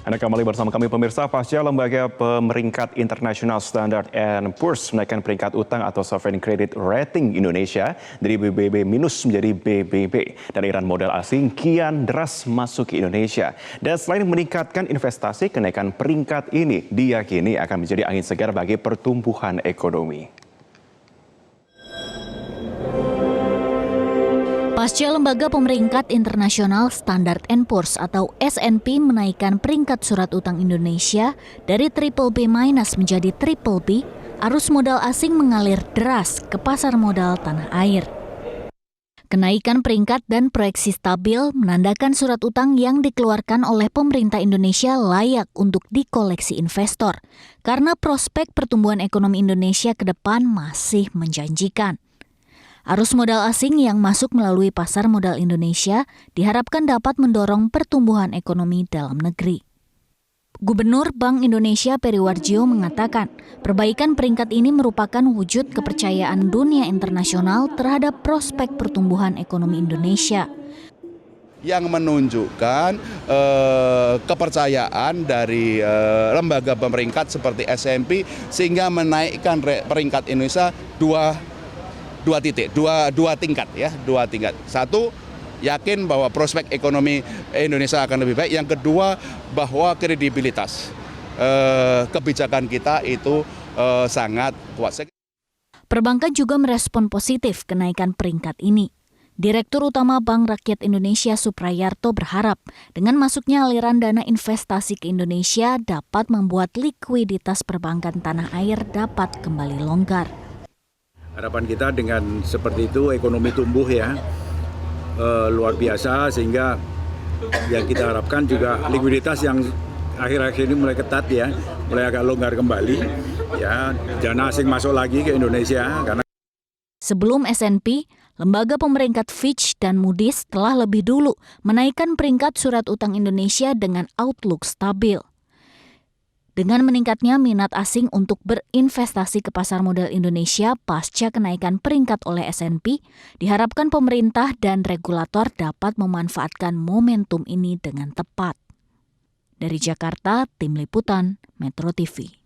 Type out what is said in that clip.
Anda kembali bersama kami pemirsa. Pasca lembaga pemeringkat internasional Standard & Poor's menaikkan peringkat utang atau sovereign credit rating Indonesia dari BBB- menjadi BBB. Dan aliran modal asing kian deras masuk ke Indonesia. Dan selain meningkatkan investasi, kenaikan peringkat ini diyakini akan menjadi angin segar bagi pertumbuhan ekonomi. Pasca lembaga pemeringkat internasional Standard & Poor's atau S&P menaikkan peringkat surat utang Indonesia dari BBB- menjadi BBB, arus modal asing mengalir deras ke pasar modal tanah air. Kenaikan peringkat dan proyeksi stabil menandakan surat utang yang dikeluarkan oleh pemerintah Indonesia layak untuk dikoleksi investor, karena prospek pertumbuhan ekonomi Indonesia ke depan masih menjanjikan. Arus modal asing yang masuk melalui pasar modal Indonesia diharapkan dapat mendorong pertumbuhan ekonomi dalam negeri. Gubernur Bank Indonesia Peri Warjio mengatakan, perbaikan peringkat ini merupakan wujud kepercayaan dunia internasional terhadap prospek pertumbuhan ekonomi Indonesia. Yang menunjukkan kepercayaan dari lembaga pemeringkat seperti S&P sehingga menaikkan peringkat Indonesia dua tingkat. Satu, yakin bahwa prospek ekonomi Indonesia akan lebih baik. Yang kedua, bahwa kredibilitas kebijakan kita itu sangat kuat. Perbankan juga merespon positif kenaikan peringkat ini. Direktur Utama Bank Rakyat Indonesia Suprayarto berharap dengan masuknya aliran dana investasi ke Indonesia dapat membuat likuiditas perbankan tanah air dapat kembali longgar. Harapan kita dengan seperti itu ekonomi tumbuh ya luar biasa, sehingga yang kita harapkan juga likuiditas yang akhir-akhir ini mulai ketat ya, mulai agak longgar kembali ya, dana asing masuk lagi ke Indonesia. Karena sebelum S&P, lembaga pemeringkat Fitch dan Moody's telah lebih dulu menaikkan peringkat surat utang Indonesia dengan outlook stabil. Dengan meningkatnya minat asing untuk berinvestasi ke pasar modal Indonesia pasca kenaikan peringkat oleh S&P, diharapkan pemerintah dan regulator dapat memanfaatkan momentum ini dengan tepat. Dari Jakarta, Tim Liputan, Metro TV.